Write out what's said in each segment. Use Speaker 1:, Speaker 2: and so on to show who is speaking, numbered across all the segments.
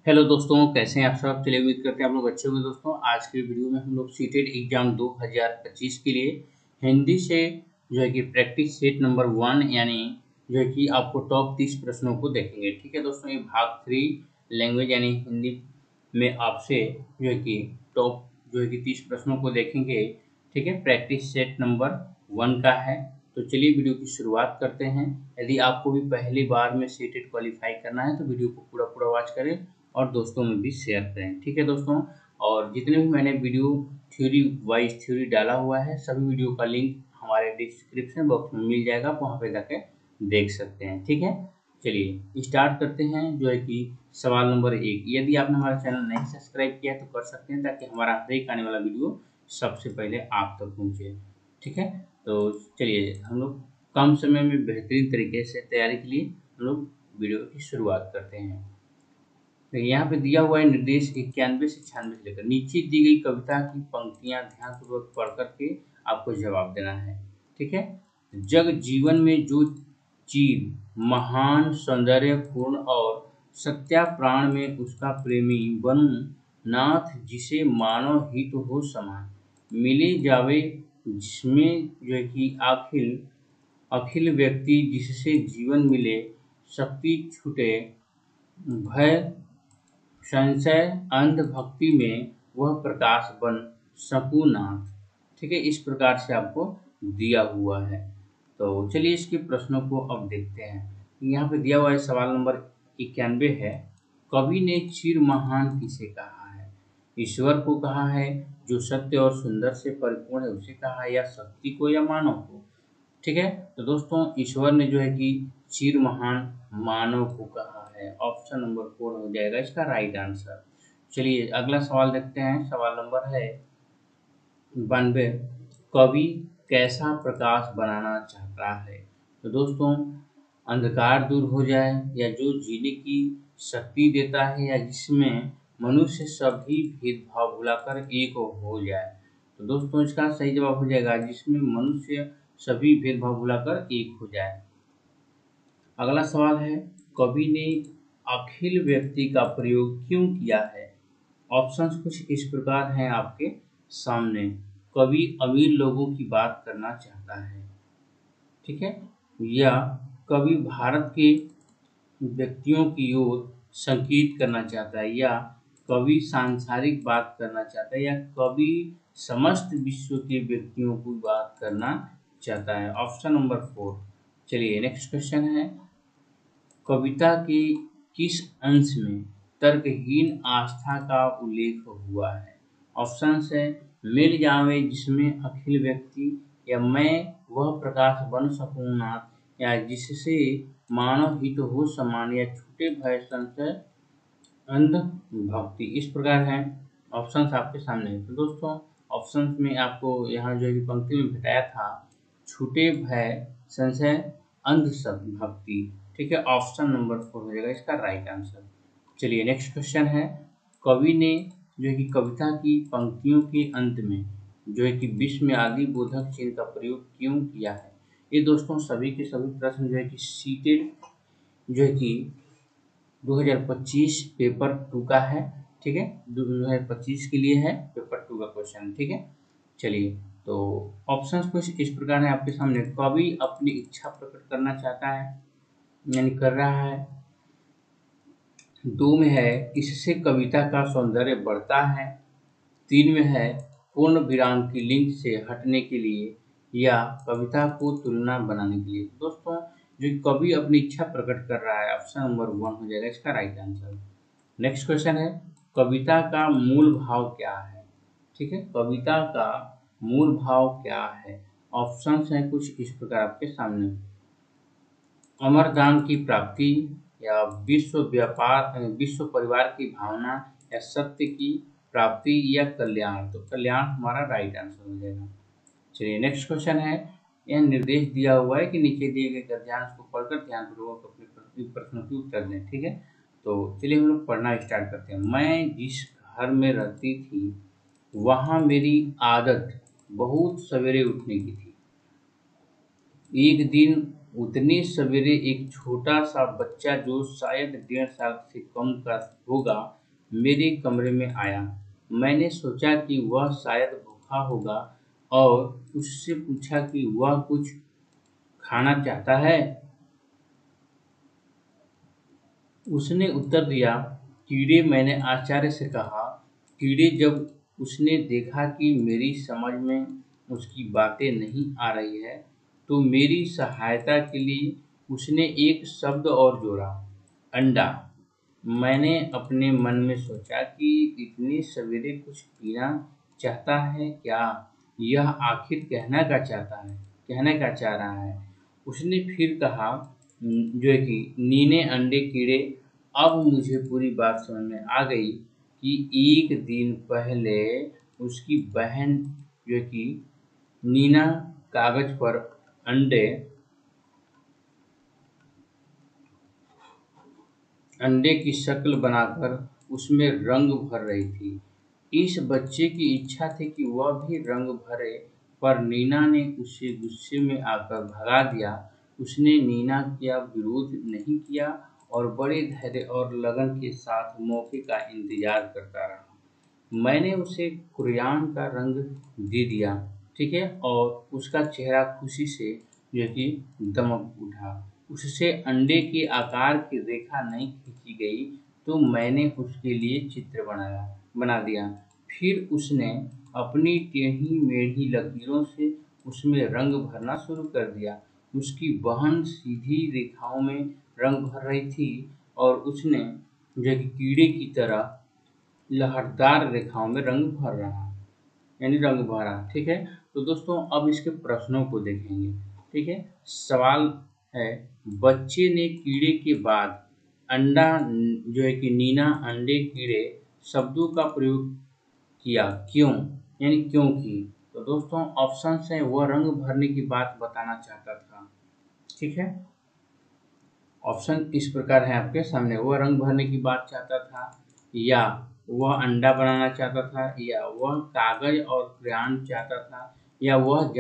Speaker 1: Hello दोस्तों, कैसे हैं आप सब। चलिए उम्मीद करते हैं आप लोग अच्छे होंगे। दोस्तों आज के वीडियो में हम लोग सीटेट एग्जाम 2025 के लिए हिंदी से जो है कि प्रैक्टिस सेट नंबर 1 यानी जो है कि आपको टॉप 30 प्रश्नों को देखेंगे। ठीक है दोस्तों, ये भाग 3 लैंग्वेज यानी हिंदी में आपसे जो है कि टॉप जो है कि 30 प्रश्नों को देखेंगे। ठीक है, प्रैक्टिस सेट नंबर 1 का है। तो चलिए वीडियो की शुरुआत करते हैं। यदि आपको भी पहली बार में सीटेट क्वालिफाई करना है तो वीडियो को पूरा पूरा वॉच करें और दोस्तों में भी शेयर करें। ठीक है दोस्तों, और जितने भी मैंने वीडियो थ्योरी वाइज थ्योरी डाला हुआ है सभी वीडियो का लिंक हमारे डिस्क्रिप्शन बॉक्स में मिल जाएगा, आप वहाँ पे जाके देख सकते हैं। ठीक है, चलिए स्टार्ट करते हैं। जो है कि सवाल नंबर 1, यदि आपने हमारा चैनल नहीं सब्सक्राइब किया तो कर सकते हैं ताकि हमारा हर एक आने वाला वीडियो सबसे पहले आप तक पहुँचे। ठीक है, तो चलिए हम लोग कम समय में बेहतरीन तरीके से तैयारी के लिए हम लोग वीडियो की शुरुआत करते हैं। तो यहाँ पे दिया हुआ है निर्देश 91 से 96 से लेकर नीचे दी गई कविता की पंक्तियां ध्यानपूर्वक पढ़ करके आपको जवाब देना है। ठीक है, जग जीवन में जो चीज महान सौंदर्यपूर्ण और सत्या प्राण में उसका प्रेमी बनूं नाथ जिसे मानव हित हो समान मिले जावे जिसमें जो है कि अखिल अखिल व्यक्ति जिससे जीवन मिले शक्ति छूटे भय संशय अंध भक्ति में वह प्रकाश बन सकूं नाथ। ठीक है, इस प्रकार से आपको दिया हुआ है। तो चलिए इसके प्रश्नों को अब देखते हैं। यहाँ पे दिया हुआ है सवाल नंबर 91 है। कवि ने चिर महान किसे कहा है? ईश्वर को कहा है, जो सत्य और सुंदर से परिपूर्ण है उसे कहा है, या शक्ति को, या मानव को? ठीक है, तो दोस्तों ईश्वर ने जो है कि चिर महान मानव को कहा है। ऑप्शन नंबर 4 हो जाएगा इसका राइट आंसर। चलिए अगला सवाल देखते हैं। सवाल नंबर है 92, कवि कैसा प्रकाश बनाना चाहता है? तो दोस्तों अंधकार दूर हो जाए, या जो जीने की शक्ति देता है, या जिसमें मनुष्य सभी भेदभाव भुलाकर एक हो जाए? तो दोस्तों इसका सही जवाब हो जाएगा जिसमें मनुष्य सभी भेदभाव भुलाकर एक हो जाए। अगला सवाल है, कवि ने अखिल व्यक्ति का प्रयोग क्यों किया है? ऑप्शंस कुछ इस प्रकार हैं आपके सामने। कवि अमीर लोगों की बात करना चाहता है, ठीक है, या कवि भारत के व्यक्तियों की ओर संकेत करना चाहता है, या कवि सांसारिक बात करना चाहता है, या कवि समस्त विश्व के व्यक्तियों की बात करना चाहता है? Option number 4। चलिए नेक्स्ट क्वेश्चन है, कविता के किस अंश में तर्कहीन आस्था का उल्लेख हुआ है? ऑप्शंस है, मिल जावे जिसमें अखिल व्यक्ति, या मैं वह प्रकाश बन सकूं नाथ, या जिससे मानव हित हो समान, या छूटे भय संशय अंध भक्ति। इस प्रकार है ऑप्शंस आपके सामने है। तो दोस्तों ऑप्शंस में आपको यहाँ जो है कि पंक्ति में बताया था छूटे भय संशय अंध भक्ति। ठीक है, ऑप्शन नंबर 4 हो जाएगा इसका राइट आंसर। चलिए नेक्स्ट क्वेश्चन है, कवि ने जो है कि कविता की पंक्तियों के अंत में जो है कि विश्व में आदि बोधक चिन्ह का प्रयोग क्यों किया है? ये दोस्तों सभी के सभी प्रश्न जो है कि सीटेड जो है कि 2025 पेपर 2 का है। ठीक है, 2025 के लिए है पेपर 2 का क्वेश्चन। ठीक है, चलिए तो ऑप्शंस कुछ इस प्रकार है आपके सामने। कवि अपनी इच्छा प्रकट करना चाहता है यानी कर रहा है। 2 में है इससे कविता का सौंदर्य बढ़ता है। 3 में है पूर्ण विराम की लिंक से हटने के लिए, या कविता को तुलना बनाने के लिए। दोस्तों जो कवि अपनी इच्छा प्रकट कर रहा है, ऑप्शन नंबर 1 हो जाएगा इसका राइट आंसर। नेक्स्ट क्वेश्चन है, कविता का मूल भाव क्या है? ठीक है, कविता का मूल भाव क्या है? ऑप्शंस हैं कुछ इस प्रकार आपके सामने। अमरदान की प्राप्ति, या विश्व परिवार की भावना, या सत्य की प्राप्ति, या कल्याण। तो कल्याण हमारा राइट आंसर हो जाएगा। चलिए नेक्स्ट क्वेश्चन है, यह निर्देश दिया हुआ है कि नीचे दिए गए गद्यांश को पढ़कर ध्यानपूर्वक अपने प्रश्नों की उत्तर दें। ठीक है, तो चलिए हम लोग पढ़ना स्टार्ट करते हैं। मैं जिस घर में रहती थी वहाँ मेरी आदत बहुत सवेरे उठने की थी। एक दिन उतनी सवेरे एक छोटा सा बच्चा जो शायद 1.5 साल से कम का होगा मेरे कमरे में आया। मैंने सोचा कि वह शायद भूखा होगा और उससे पूछा कि वह कुछ खाना चाहता है। उसने उत्तर दिया, कीड़े। मैंने आश्चर्य से कहा, कीड़े? जब उसने देखा कि मेरी समझ में उसकी बातें नहीं आ रही है, तो मेरी सहायता के लिए उसने एक शब्द और जोड़ा, अंडा। मैंने अपने मन में सोचा कि इतनी सवेरे कुछ पीना चाहता है क्या? यह आखिर कहना क्या चाह रहा है? उसने फिर कहा, जो है कि नीने अंडे कीड़े। अब मुझे पूरी बात समझ में आ गई कि एक दिन पहले उसकी बहन जो है कि नीना कागज पर अंडे अंडे की शक्ल बनाकर उसमें रंग भर रही थी। इस बच्चे की इच्छा थी कि वह भी रंग भरे, पर नीना ने उसे गुस्से में आकर भगा दिया। उसने नीना का विरोध नहीं किया और बड़े धैर्य और लगन के साथ मौके का इंतजार करता रहा। मैंने उसे कुरियान का रंग दे दिया, ठीक है, और उसका चेहरा खुशी से जो है कि दमक उठा। उससे अंडे के आकार की रेखा नहीं खींची गई, तो मैंने उसके लिए चित्र बना दिया। फिर उसने अपनी टेढ़ी मेढ़ी लकीरों से उसमें रंग भरना शुरू कर दिया। उसकी बहन सीधी रेखाओं में रंग भर रही थी और उसने जो है कि कीड़े की तरह लहरदार रेखाओं में रंग भर रहा, यानी रंग भरा। ठीक है, तो दोस्तों अब इसके प्रश्नों को देखेंगे। ठीक है, सवाल है, बच्चे ने कीड़े के बाद अंडा जो है कि नीना अंडे कीड़े शब्दों का प्रयोग किया, क्यों? यानी क्यों की? तो दोस्तों ऑप्शन है, वह रंग भरने की बात बताना चाहता था। ठीक है, ऑप्शन इस प्रकार है आपके सामने, वह रंग भरने की बात चाहता था, या वह अंडा बनाना चाहता था, या वह कागज और क्रेयॉन चाहता था, या वह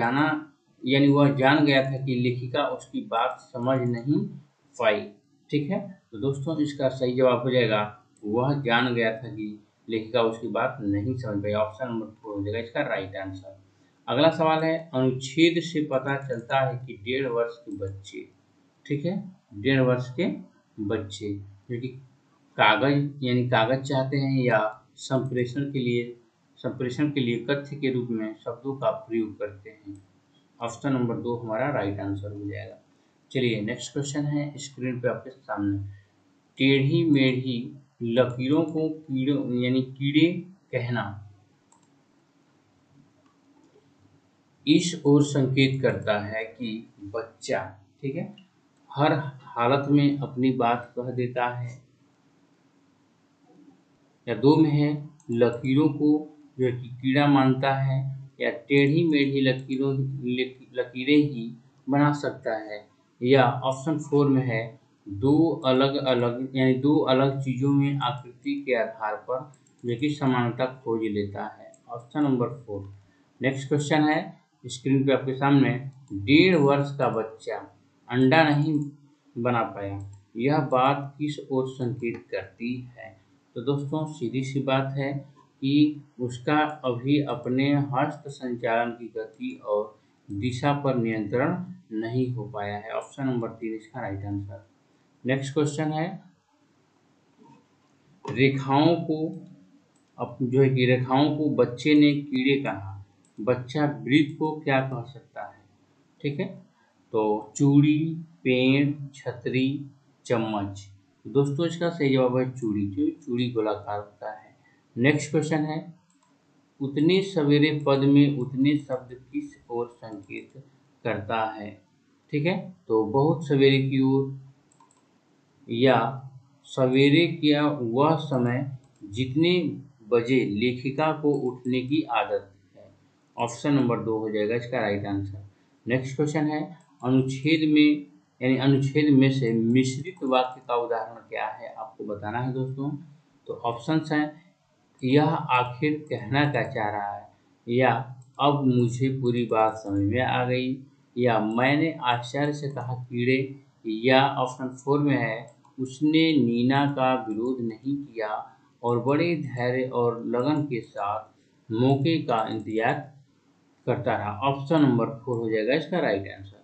Speaker 1: जान गया था कि लेखिका उसकी बात समझ नहीं पाई। ठीक है, तो दोस्तों इसका सही जवाब हो जाएगा, वह जान गया था कि लेखिका उसकी बात नहीं समझ पाई। ऑप्शन नंबर 4 हो जाएगा इसका राइट आंसर। अगला सवाल है, अनुच्छेद से पता चलता है कि 1.5 वर्ष के बच्चे, ठीक है, 1.5 वर्ष के बच्चे जो कि कागज यानी कागज चाहते हैं, या संप्रेषण के लिए कथ्य के रूप में शब्दों का प्रयोग करते हैं। ऑप्शन नंबर 2 हमारा राइट आंसर हो जाएगा। चलिए नेक्स्ट क्वेश्चन है स्क्रीन पे आपके सामने, टेढ़ी मेढ़ी लकीरों को कीड़े कहना इस ओर संकेत करता है कि बच्चा, ठीक है, हर हालत में अपनी बात कह देता है, या 2 में है, लकीरों को जो है कि कीड़ा मानता है, या टेढ़ी मेढ़ी लकीरें ही बना सकता है, या ऑप्शन 4 में है, दो अलग चीजों में आकृति के आधार पर जो कि समानता खोज लेता है। Option number 4। नेक्स्ट क्वेश्चन है स्क्रीन पे आपके सामने, 1.5 वर्ष का बच्चा अंडा नहीं बना पाया, यह बात किस ओर संकेत करती है? तो दोस्तों सीधी सी बात है कि उसका अभी अपने हस्त संचालन की गति और दिशा पर नियंत्रण नहीं हो पाया है। ऑप्शन नंबर 3 इसका राइट आंसर। नेक्स्ट क्वेश्चन है, रेखाओं को बच्चे ने कीड़े कहा, बच्चा वृत्त को क्या कह सकता है? ठीक है, तो चूड़ी, पेड़, छतरी, चम्मच। दोस्तों इसका सही जवाब है चूड़ी, क्योंकि चूड़ी गोलाकार होता है। नेक्स्ट क्वेश्चन है, उतने सवेरे पद में उतने शब्द किस ओर संकेत करता है? ठीक है, तो बहुत सवेरे की ओर, या सवेरे क्या वह समय जितने बजे लेखिका को उठने की आदत है। ऑप्शन नंबर 2 हो जाएगा इसका राइट आंसर। नेक्स्ट क्वेश्चन है, अनुच्छेद में से मिश्रित वाक्य का उदाहरण क्या है, आपको बताना है दोस्तों। तो ऑप्शंस हैं, यह आखिर कहना क्या चाह रहा है, या अब मुझे पूरी बात समझ में आ गई, या मैंने आश्चर्य से कहा कीड़े, या ऑप्शन 4 में है उसने नीना का विरोध नहीं किया और बड़े धैर्य और लगन के साथ मौके का इंतजार करता रहा। ऑप्शन नंबर 4 हो जाएगा इसका राइट आंसर।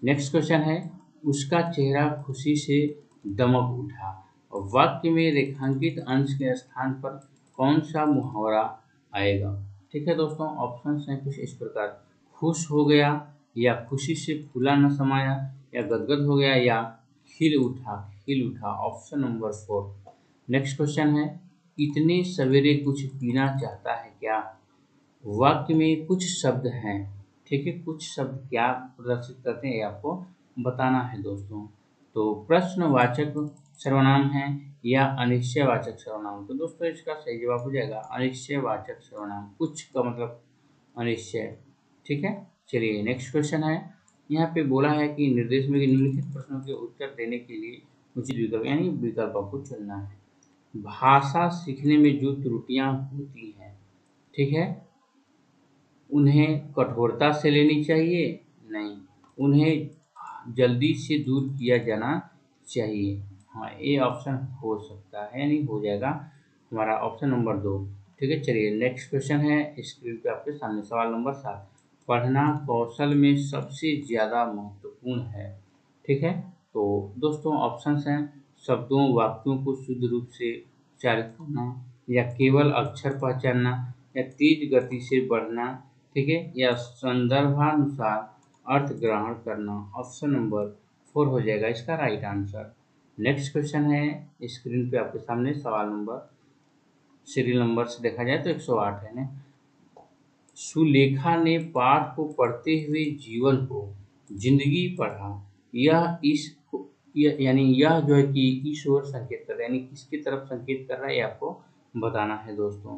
Speaker 1: नेक्स्ट क्वेश्चन है, उसका चेहरा खुशी से दमक उठा। वाक्य में रेखांकित अंश के स्थान पर कौन सा मुहावरा आएगा? ठीक है दोस्तों, ऑप्शंस हैं कुछ इस प्रकार, खुश हो गया, या खुशी से फूला न समाया, या गदगद हो गया, या खिल उठा। खिल उठा, ऑप्शन नंबर 4। नेक्स्ट क्वेश्चन है, इतने सवेरे कुछ पीना चाहता है क्या? वाक्य में कुछ शब्द हैं, ठीक है, कुछ शब्द क्या प्रदर्शित करते हैं ये आपको बताना है दोस्तों। तो प्रश्नवाचक सर्वनाम है या अनिश्चयवाचक सर्वनाम? तो दोस्तों इसका सही जवाब हो जाएगा अनिश्चयवाचक सर्वनाम। कुछ का मतलब अनिश्चय, ठीक है। चलिए नेक्स्ट क्वेश्चन है, यहाँ पे बोला है कि निर्देश में निम्नलिखित प्रश्नों के उत्तर देने के लिए उचित विकल्प यानी विकल्पों को चुनना है। भाषा सीखने में जो त्रुटियां होती हैं, ठीक है, उन्हें कठोरता से लेनी चाहिए? नहीं, उन्हें जल्दी से दूर किया जाना चाहिए। हाँ, ये ऑप्शन हो सकता है, यानी हो जाएगा हमारा ऑप्शन नंबर 2। ठीक है, चलिए नेक्स्ट क्वेश्चन है स्क्रीन पे आपके सामने, सवाल नंबर 7। पढ़ना कौशल में सबसे ज़्यादा महत्वपूर्ण है। ठीक है, तो दोस्तों ऑप्शंस हैं शब्दों वाक्यों को शुद्ध रूप से उच्चारित करना, या केवल अक्षर पहचानना, या तेज गति से बढ़ना, ठीक है, या संदर्भानुसार अर्थ ग्रहण करना। ऑप्शन नंबर 4 हो जाएगा इसका राइट आंसर। नेक्स्ट क्वेश्चन है स्क्रीन पे आपके सामने, सवाल नंबर सीरियल नंबर से देखा जाए तो 108 है ना। सुलेखा ने पाठ को पढ़ते हुए जीवन को जिंदगी पढ़ा। यह इस यानी यह जो है कि इस ओर संकेत कर रहा है, यानी किसकी तरफ संकेत कर रहा है ये आपको बताना है दोस्तों।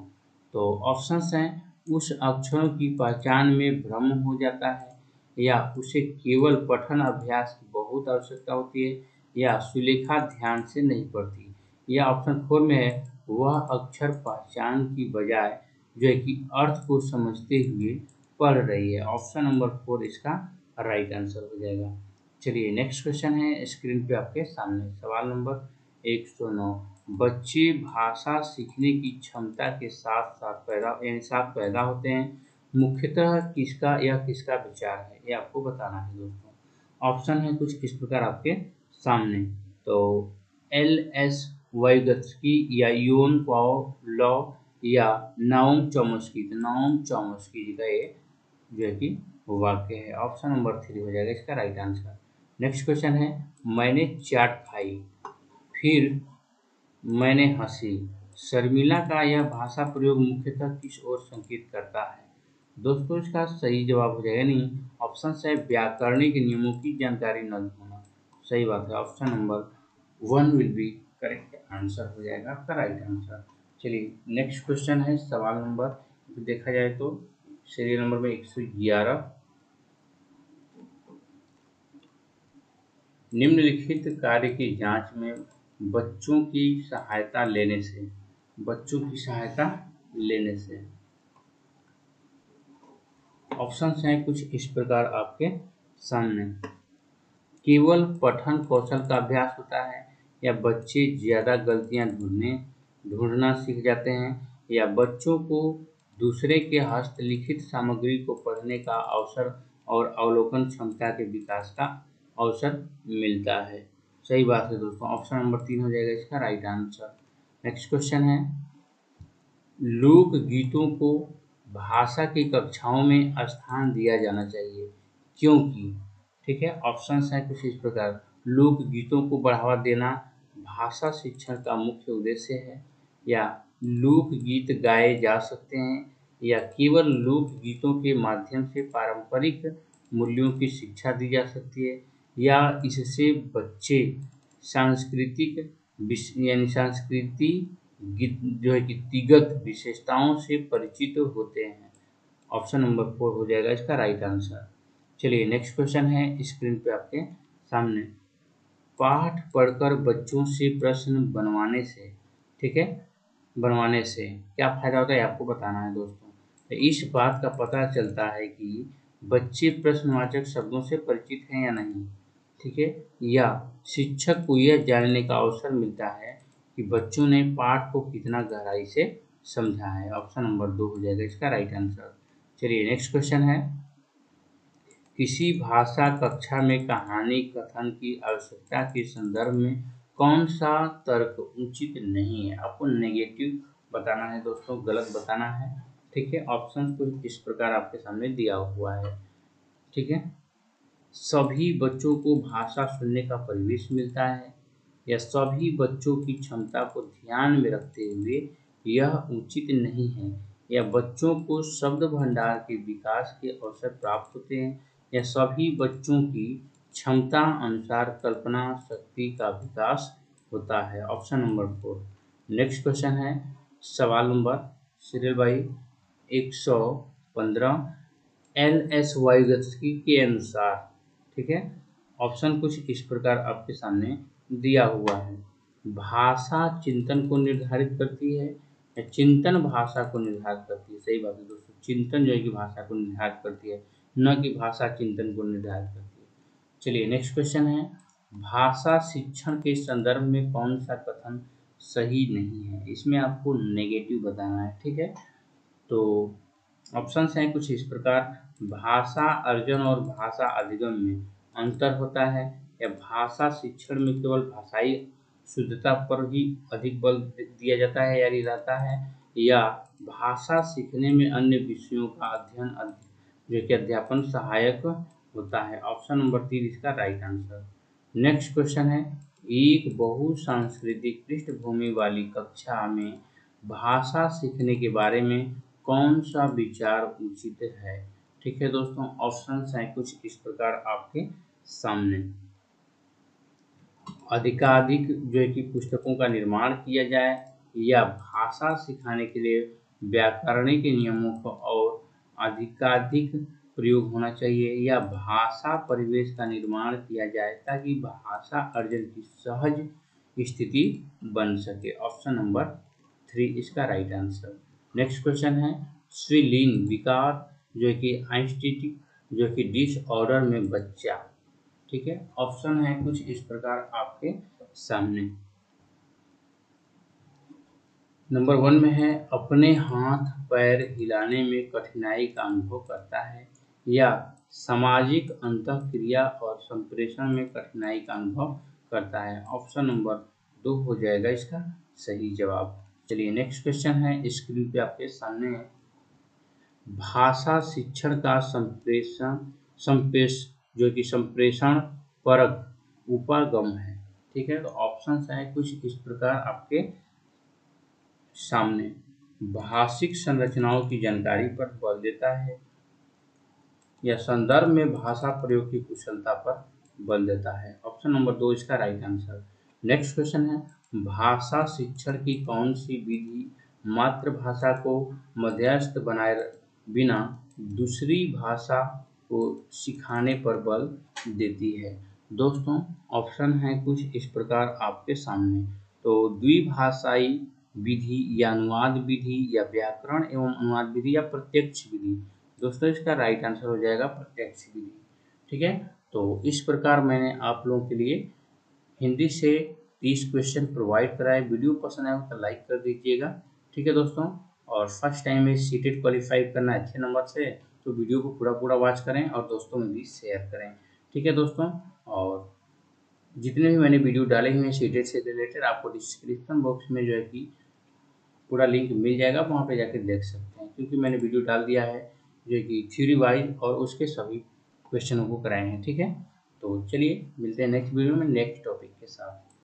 Speaker 1: तो ऑप्शंस हैं उस अक्षरों की पहचान में भ्रम हो जाता है, या उसे केवल पठन अभ्यास की बहुत आवश्यकता होती है, या सुलेखा ध्यान से नहीं पढ़ती, या ऑप्शन 4 में है वह अक्षर पहचान की बजाय जो है कि अर्थ को समझते हुए पढ़ रही है। ऑप्शन नंबर 4 इसका राइट आंसर हो जाएगा। चलिए नेक्स्ट क्वेश्चन है स्क्रीन पे आपके सामने, सवाल नंबर 109। बच्चे भाषा सीखने की क्षमता के साथ पैदा होते हैं, मुख्यतः किसका यह किसका विचार है ये आपको बताना है दोस्तों। ऑप्शन है कुछ इस प्रकार आपके सामने, तो L.S. वाइगत्स्की, या योन पाओलो, या नाओम चॉम्स्की। तो नाओम चॉम्स्की जी का ये जो है कि वाक्य है। ऑप्शन नंबर 3 हो जाएगा इसका राइट आंसर। नेक्स्ट क्वेश्चन है, मैंने चाट खाई, फिर मैंने हंसी। शर्मिला का यह भाषा प्रयोग मुख्यतः किस ओर संकेत करता है? दोस्तों इसका सही जवाब हो जाएगा, नहीं, ऑप्शन है व्याकरणिक नियमों की जानकारी न होना। सही बात है, option number 1 will be correct answer हो जाएगा आपका राइट आंसर। चलिए नेक्स्ट क्वेश्चन है सवाल नंबर, देखा जाए तो सीरियल नंबर में 111। निम्नलिखित कार्य की जांच में बच्चों की सहायता लेने से, बच्चों की सहायता लेने से ऑप्शंस हैं कुछ इस प्रकार आपके सामने। केवल पठन कौशल का अभ्यास होता है, या बच्चे ज़्यादा गलतियां ढूंढना सीख जाते हैं, या बच्चों को दूसरे के हस्तलिखित सामग्री को पढ़ने का अवसर और अवलोकन क्षमता के विकास का अवसर मिलता है। सही बात है दोस्तों, ऑप्शन नंबर 3 हो जाएगा इसका राइट आंसर। नेक्स्ट क्वेश्चन है, लोक गीतों को भाषा की कक्षाओं में स्थान दिया जाना चाहिए, क्योंकि? ठीक है, ऑप्शंस हैं कुछ इस प्रकार, लोक गीतों को बढ़ावा देना भाषा शिक्षण का मुख्य उद्देश्य है, या लोक गीत गाए जा सकते हैं, या केवल लोक गीतों के माध्यम से पारंपरिक मूल्यों की शिक्षा दी जा सकती है, या इससे बच्चे सांस्कृतिक यानी संस्कृति जो है कि गीतिगत विशेषताओं से परिचित होते हैं। ऑप्शन नंबर 4 हो जाएगा इसका राइट आंसर। चलिए नेक्स्ट क्वेश्चन है स्क्रीन पे आपके सामने, पाठ पढ़कर बच्चों से प्रश्न बनवाने से, ठीक है, बनवाने से क्या फायदा होता है आपको बताना है दोस्तों। तो इस बात का पता चलता है कि बच्चे प्रश्नवाचक शब्दों से परिचित हैं या नहीं, ठीक है, या शिक्षक को यह जानने का अवसर मिलता है कि बच्चों ने पाठ को कितना गहराई से समझा है। ऑप्शन नंबर 2 हो जाएगा इसका राइट आंसर। चलिए नेक्स्ट क्वेश्चन है, किसी भाषा कक्षा में कहानी कथन की आवश्यकता के संदर्भ में कौन सा तर्क उचित नहीं है। आपको नेगेटिव बताना है दोस्तों, गलत बताना है, ठीक है। ऑप्शन कुछ इस प्रकार आपके सामने दिया हुआ है, ठीक है। सभी बच्चों को भाषा सुनने का परिवेश मिलता है, या सभी बच्चों की क्षमता को ध्यान में रखते हुए यह उचित नहीं है, या बच्चों को शब्द भंडार के विकास के अवसर प्राप्त होते हैं, या सभी बच्चों की क्षमता अनुसार कल्पना शक्ति का विकास होता है। Option number 4। नेक्स्ट क्वेश्चन है, सवाल नंबर सीरियल बाई 115 LSY के अनुसार, ठीक है। ऑप्शन कुछ इस प्रकार आपके सामने दिया हुआ है। भाषा चिंतन को निर्धारित करती है, या चिंतन भाषा को निर्धारित करती है। सही बात है दोस्तों, चिंतन जो है कि भाषा को निर्धारित करती है, न कि भाषा चिंतन को निर्धारित करती है। चलिए नेक्स्ट क्वेश्चन है, भाषा शिक्षण के संदर्भ में कौन सा कथन सही नहीं है। इसमें आपको नेगेटिव बताना है, ठीक है। तो ऑप्शंस हैं कुछ इस प्रकार, भाषा अर्जन और भाषा अधिगम में अंतर होता है, या भाषा शिक्षण में केवल भाषाई शुद्धता पर ही अधिक बल दिया जाता है या रहता है, या भाषा सीखने में अन्य विषयों का अध्ययन जो कि अध्यापन सहायक होता है। ऑप्शन नंबर 3 इसका राइट आंसर। नेक्स्ट क्वेश्चन है, एक बहुसांस्कृतिक पृष्ठभूमि वाली कक्षा में भाषा सीखने के बारे में कौन सा विचार उचित है। ठीक है दोस्तों, ऑप्शंस हैं कुछ इस प्रकार आपके सामने। अधिकाधिक जो है कि पुस्तकों का निर्माण किया जाए, या भाषा सिखाने के लिए व्याकरणिक नियमों का और अधिकाधिक प्रयोग होना चाहिए, या भाषा परिवेश का निर्माण किया जाए ताकि भाषा अर्जन की सहज स्थिति बन सके। ऑप्शन नंबर 3 इसका राइट आंसर। नेक्स्ट क्वेश्चन है, स्त्रीलिंग विकार जो है कि आइंस्टीटिक जो कि डिसऑर्डर में बच्चा, ठीक है। ऑप्शन है कुछ इस प्रकार आपके सामने। नंबर 1 में है, अपने हाथ पैर हिलाने में कठिनाई का अनुभव करता है, या सामाजिक अंतःक्रिया और संप्रेषण में कठिनाई का अनुभव करता है। ऑप्शन नंबर 2 हो जाएगा इसका सही जवाब। चलिए नेक्स्ट क्वेश्चन है, स्क्रीन पे आपके सामने है, भाषा शिक्षण का संप्रेषण परक उपागम है। ठीक है, तो ऑप्शन है कुछ इस प्रकार आपके सामने। भाषिक संरचनाओं की जानकारी पर बल देता है, या संदर्भ में भाषा प्रयोग की कुशलता पर बल देता है। ऑप्शन नंबर 2 इसका राइट आंसर। नेक्स्ट क्वेश्चन है, भाषा शिक्षण की कौन सी विधि मातृभाषा को मध्यस्थ बनाए बिना दूसरी भाषा को सिखाने पर बल देती है। दोस्तों ऑप्शन है कुछ इस प्रकार आपके सामने। तो द्विभाषाई विधि, या अनुवाद विधि, या व्याकरण एवं अनुवाद विधि, या प्रत्यक्ष विधि। दोस्तों इसका राइट आंसर हो जाएगा प्रत्यक्ष विधि। ठीक है, तो इस प्रकार मैंने आप लोगों के लिए हिंदी से 30 क्वेश्चन प्रोवाइड कराए। वीडियो पसंद आए तो लाइक कर दीजिएगा। ठीक है दोस्तों, और फर्स्ट टाइम में सीटेट क्वालिफाई करना अच्छे नंबर से, तो वीडियो को पूरा वॉच करें और दोस्तों में भी शेयर करें। ठीक है दोस्तों, और जितने भी मैंने वीडियो डाले हुए हैं सीटेट से रिलेटेड, आपको डिस्क्रिप्शन बॉक्स में जो है कि पूरा लिंक मिल जाएगा, वहाँ पे जाकर देख सकते हैं, क्योंकि मैंने वीडियो डाल दिया है जो कि थ्योरी वाइज और उसके सभी क्वेश्चनों को कराए हैं। ठीक है, तो चलिए मिलते हैं नेक्स्ट वीडियो में नेक्स्ट टॉपिक के साथ।